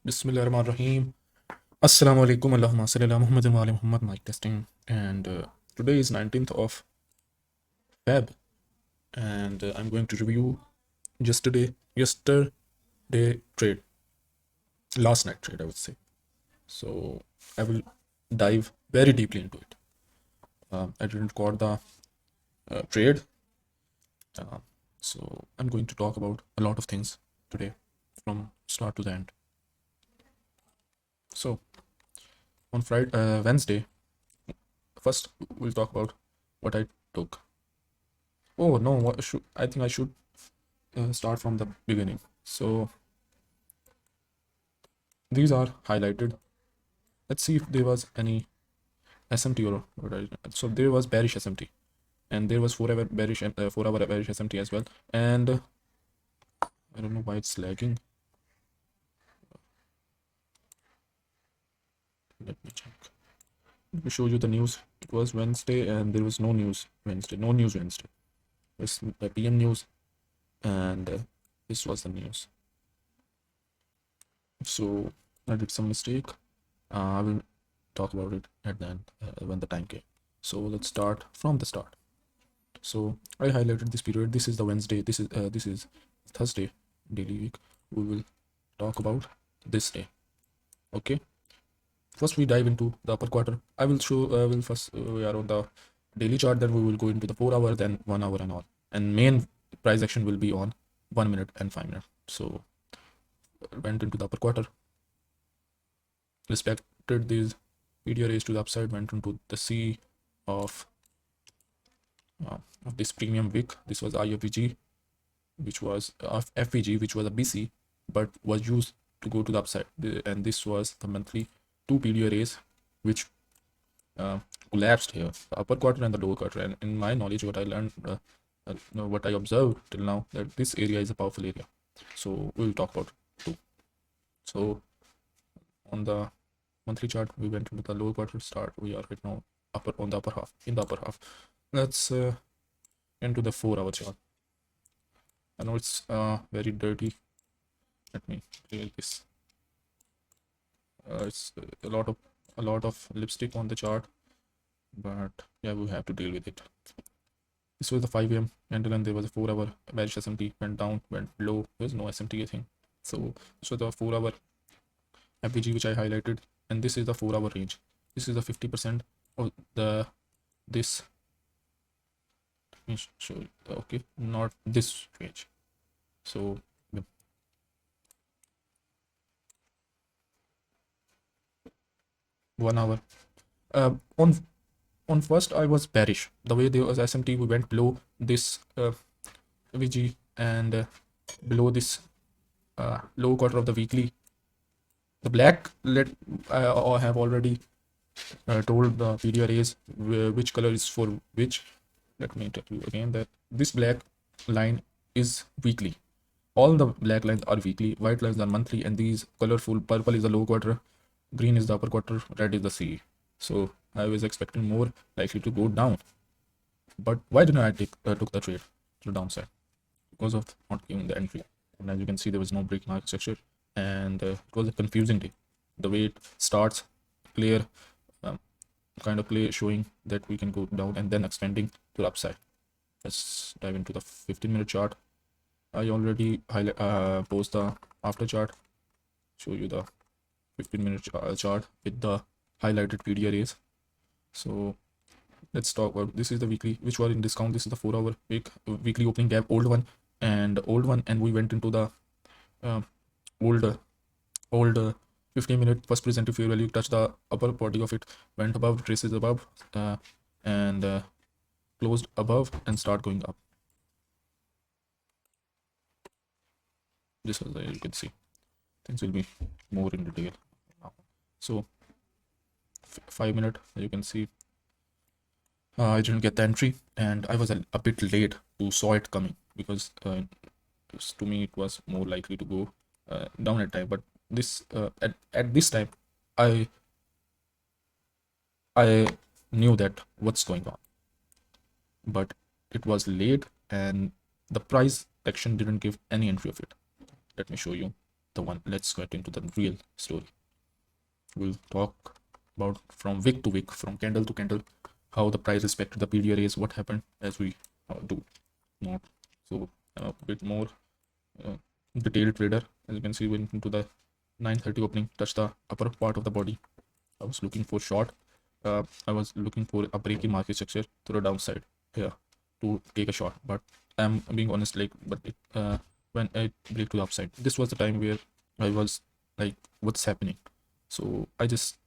Bismillahirrahmanirrahim. Assalamu alaikum. Allahumma salli ala Muhammadin wa ali Muhammad. Mic testing. And today is 19th of Feb, and I'm going to review yesterday trade, last night trade, I would say. So I will dive very deeply into it. I didn't record the trade, uh, so I'm going to talk about a lot of things today from start to the end. So on Wednesday, first we'll talk about what I took. Oh no, I think I should start from the beginning. So these are highlighted. Let's see if there was any SMT or what so there was bearish SMT, and there was 4 hour bearish 4 hour bearish SMT as well. And I don't know why it's lagging. Let me check. Let me show you the news. It was Wednesday, and there was no news Wednesday. No news Wednesday. It's the PM news, and this was the news. So I did some mistake. I will talk about it at the end when the time came. So let's start from the start. So I highlighted this period. This is the Wednesday. This is Thursday daily week. We will talk about this day. Okay. First we dive into the upper quarter. I will show. Will first we are on the daily chart. Then we will go into the 4 hour, then 1 hour, and all. And main price action will be on 1 minute and 5 minutes. So went into the upper quarter. Respected these video raise to the upside. Went into the C of this premium wick. This was IFVG, which was FVG, which was a BC, but was used to go to the upside. And this was the monthly 2 PDO raise, which collapsed here, the upper quarter and the lower quarter. And in my knowledge, what I learned, what I observed till now, that this area is a powerful area. So we'll talk about two. So on the monthly chart, we went into the lower quarter start. We are right now in the upper half. Let's into the 4 hour chart. I know it's very dirty. Let me clear this. It's a lot of lipstick on the chart, but yeah, we have to deal with it. This was the 5 a.m. candle, and there was a 4 hour bearish SMT, went down, went low. There's no SMT, I think. So this was the 4 hour FVG, which I highlighted, and this is the 4 hour range. This is the 50% of this. Let me show you. Okay, not this range. So yeah. 1 hour. On first I was bearish. The way there was SMT, we went below this VG and below this low quarter of the weekly. The black, I have already told the video arrays which color is for which. Let me tell you again that this black line is weekly. All the black lines are weekly, white lines are monthly, and these colorful purple is the low quarter, green is the upper quarter, red is the CE. So I was expecting more likely to go down. But why didn't I took the trade to the downside? Because of not giving the entry. And as you can see, there was no break market structure, and it was a confusing day. The way it starts, clear, kind of clear, showing that we can go down and then expanding to the upside. Let's dive into the 15-minute chart. I already post the after chart, show you the 15-minute chart with the highlighted PD arrays. So let's talk about this is the weekly, which was in discount. This is the 4 hour weekly opening gap, old one, and we went into the old 15-minute first presented fair value, touched the upper body of it, went above, traces above, and closed above and start going up. This is you can see things will be more in detail now. So 5 minute, you can see I didn't get the entry, and I was a bit late to saw it coming, because to me it was more likely to go down at time. But this at this time I knew that what's going on, but it was late, and the price action didn't give any entry of it. Let me show you. the one. Let's get into the real story. We'll talk about from wick to wick, from candle to candle, how the price respected the PDR is, what happened as we do not. So a bit more uh, detailed trader. As you can see, went into the 9:30 opening, touched the upper part of the body. I was looking for short. I was looking for a breaking market structure to the downside here to take a shot. But I'm being honest, like, but when I break to the upside, this was the time where I was like, what's happening? So I just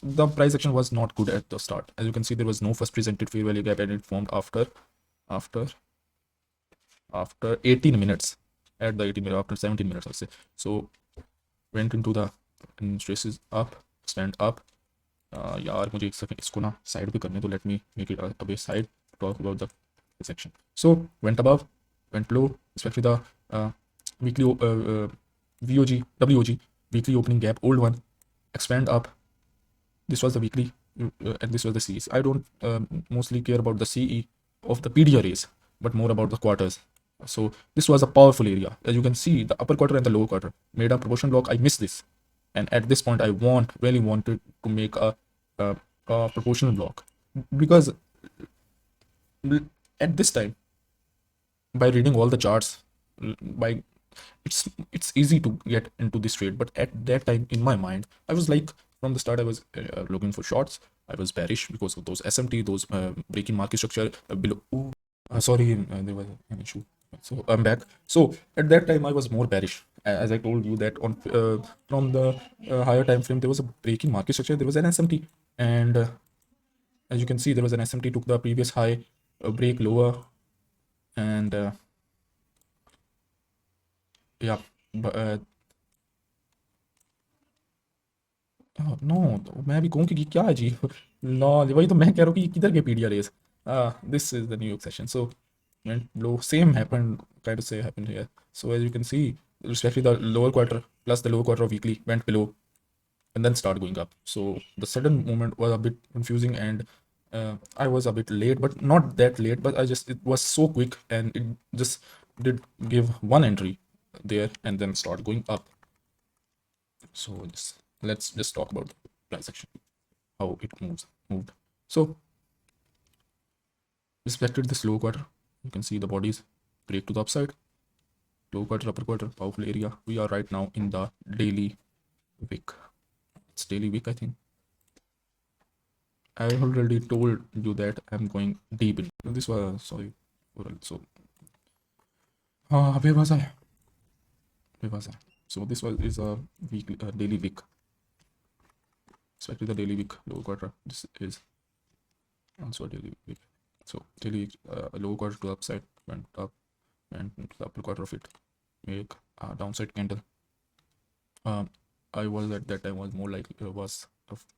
the price action was not good at the start. As you can see, there was no first presented fair value gap, and it formed after after 18 minutes. At the 18 minutes, after 17 minutes, I'll say. So went into the traces up, stand up. यार मुझे एक second इसको ना side पे करने तो let me make it away side talk about the section. So went above, went low, especially the weekly VOG, WOG, weekly opening gap, old one, expand up. This was the weekly, and this was the CE. I don't mostly care about the CE of the PDRAs, but more about the quarters. So this was a powerful area. As you can see, the upper quarter and the lower quarter made a proportion block. I missed this, and at this point, I really wanted to make a proportional block, because at this time, by reading all the charts, by it's easy to get into this trade. But at that time, in my mind, I was like, from the start, I was looking for shorts. I was bearish because of those SMT, those breaking market structure below. Sorry, there was an issue. So I'm back. So at that time, I was more bearish. As I told you that on from the higher time frame, there was a breaking market structure. There was an SMT, and as you can see, there was an SMT took the previous high, break lower, and yeah, but no मैं भी कहूँ कि क्या है जी lol वही तो मैं कह रहा हूँ कि किधर के पीडिया race this is the New York session. So went low, same happened, try to say happened here. So as you can see, especially the lower quarter plus the lower quarter of weekly went below and then start going up. So the sudden movement was a bit confusing, and I was a bit late, but not that late, but it was so quick, and it just did give one entry there and then start going up. So let's just talk about the price action, how it moved. So respected this low quarter, you can see the bodies break to the upside, low quarter, upper quarter, powerful area. We are right now in the daily wick. It's daily wick, I think. I already told you that I'm going deep in this was sorry. So where was I? So this is a weekly daily wick. Especially the daily wick low quarter. This is also a daily wick. So daily low quarter to the upside, went up, and to the upper quarter of it make a downside candle. I was at that time was more like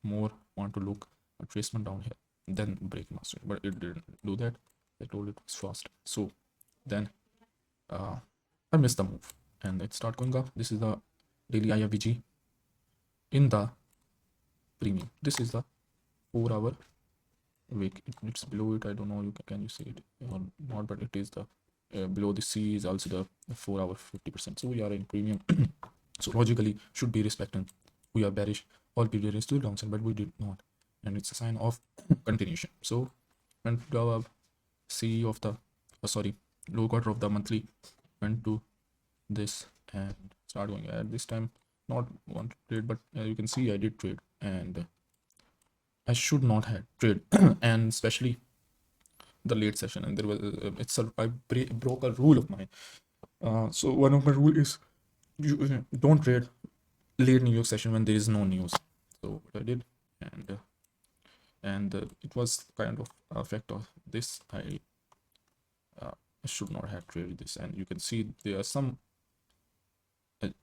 more want to look a tracement down here, then break master, but it didn't do that. I told it was fast. So then I missed the move, and it start going up. This is the daily IFVG in the premium. This is the 4-hour wick. It's below it. I don't know. Can you see it or not? But it is the below the C is also the 4-hour 50%. So we are in premium. So logically should be respected. We are bearish. All period is still downside, but we did not, and it's a sign of continuation. So when the C of the low quarter of the monthly went to this and start going at this time, not want to trade, but you can see I did trade, and I should not have trade and especially the late session, and there was I broke a rule of mine. So one of my rule is you don't trade late New York session when there is no news. So what I did, and it was kind of effect of this. I should not have traded this, and you can see there are some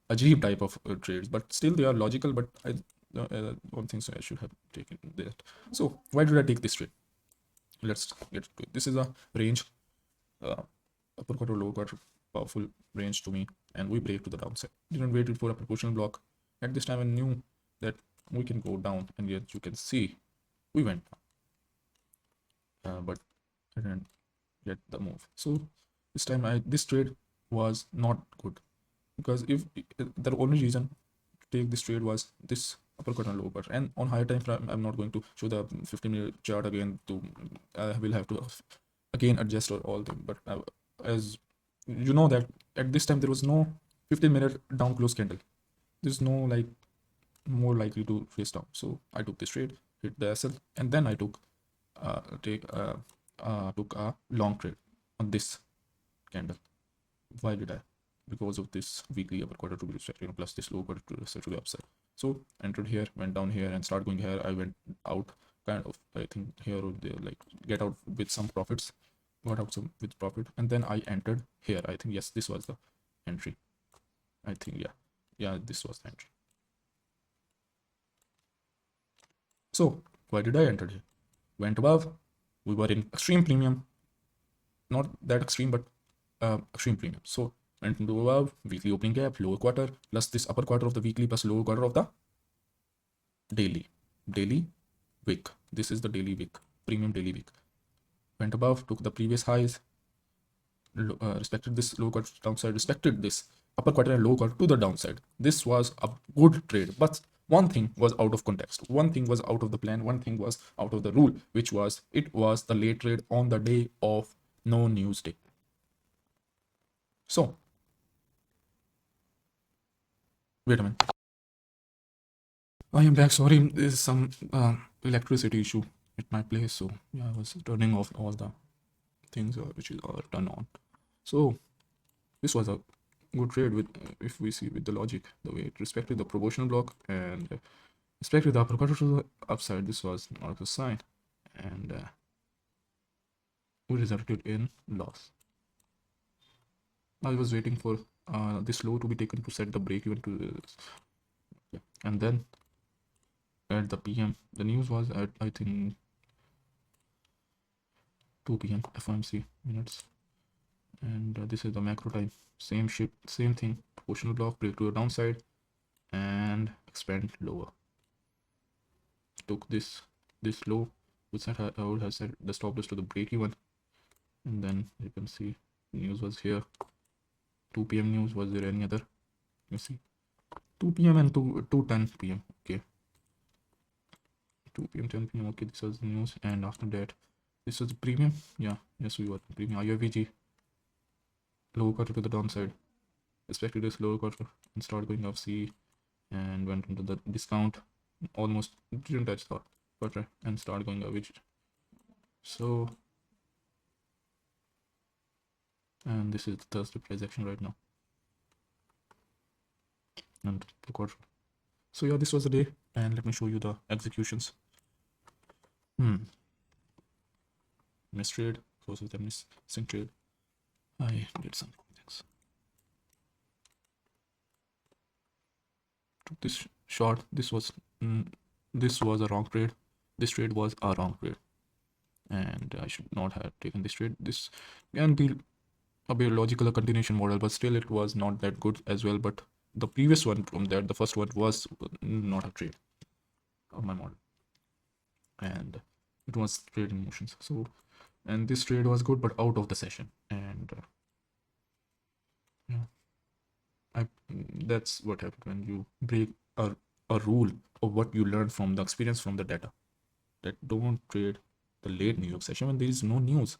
ajib type of trades, but still they are logical. But I don't think so I should have taken that. So why did I take this trade? Let's get to it. This is a range, upper quarter, lower quarter, powerful range to me, and we break to the downside. Didn't wait for a proportional block. At this time, I knew that we can go down, and yet you can see we went down, but I didn't get the move. So this time, this trade was not good. because if the only reason to take this trade was this uppercut and lower cut, and on higher time frame I'm not going to show the 15-minute chart again. To I will have to again adjust all them, but as you know that at this time there was no 15-minute down close candle. There's no like more likely to face down, so I took this trade, hit the SL, and then I took a long trade on this candle. Why did I? Because of this weekly upper quarter to be respected, plus this low quarter to respect to the upside. So entered here, went down here, and start going here. I went out kind of, I think here or there, like get out with some profits, got out some with profit, and then I entered here. I think yes, this was the entry. I think yeah, this was the entry. So why did I enter here? Went above. We were in extreme premium, not that extreme, but extreme premium. So went into above, weekly opening gap, lower quarter, plus this upper quarter of the weekly, plus lower quarter of the daily wick. This is the daily wick, premium daily wick. Went above, took the previous highs, respected this lower quarter downside, respected this upper quarter and lower quarter to the downside. This was a good trade, but one thing was out of context, one thing was out of the plan, one thing was out of the rule, which was it was the late trade on the day of no news day. So wait a minute, I am back. Sorry, there's some electricity issue at my place, so yeah, I was turning off all the things which are turned on. So this was a good trade with, if we see with the logic, the way it respected the proportional block and respected the upper quarter to the upside. This was not a good sign, and we resulted in loss. I was waiting for this low to be taken to set the break even to this. Yeah. And then at the PM, the news was at I think 2 p.m. FOMC minutes, and this is the macro time. Same shit, same thing. Proportional block, break to the downside, and expand lower. Took this low, which I would have set the stop loss to the break even, and then you can see news was here. 2 p.m. news. Was there any other? You see 2 p.m. and 2:10 p.m. Okay, 2 p.m. 10 p.m. Okay, this was the news, and after that this was the premium. Yeah, yes, we were premium. IOVG low quarter to the downside, expected this lower quarter and start going off C, and went into the discount, almost didn't touch the quarter and start going up. So, and this is the Thursday price action right now, and the quarter. So yeah, this was the day, and let me show you the executions. Mistrade versus the missing trade. I did some things. Took this short. This was a wrong trade. This trade was a wrong trade, and I should not have taken this trade. This can be a biological continuation model, but still it was not that good as well. But the previous one from there, the first one was not a trade of my model, and it was trade in motions. So, and this trade was good, but out of the session, and yeah, that's what happened when you break a rule of what you learned from the experience from the data. That don't trade the late New York session when there is no news.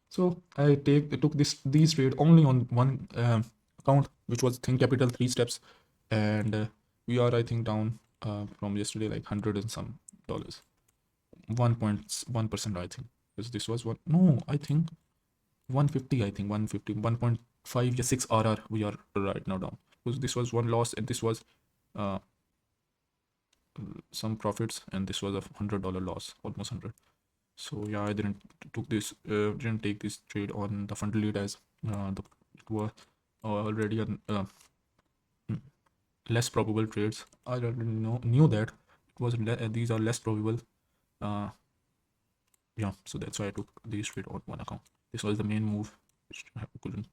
So I took these trade only on one account, which was Think Capital 3 steps, and we are I think down from yesterday like $100 and some dollars, 1.1% I think, because this was one, no, I think 150, I think 150, 1.5, yeah, 6 RR we are right now down, because this was one loss and this was some profits, and this was a $100 loss, almost 100. So yeah, I didn't take this trade on the frontal lead, as it was already less probable trades. I already knew that it was these are less probable. Yeah, so that's why I took these trade on one account. This was the main move, which I couldn't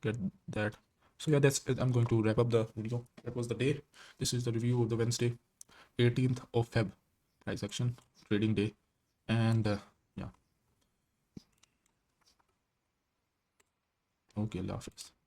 get that. So yeah, that's it. I'm going to wrap up the video. That was the day. This is the review of the Wednesday, 18th of Feb price action trading day, and yeah. Okay, अल्लाह हाफिज़।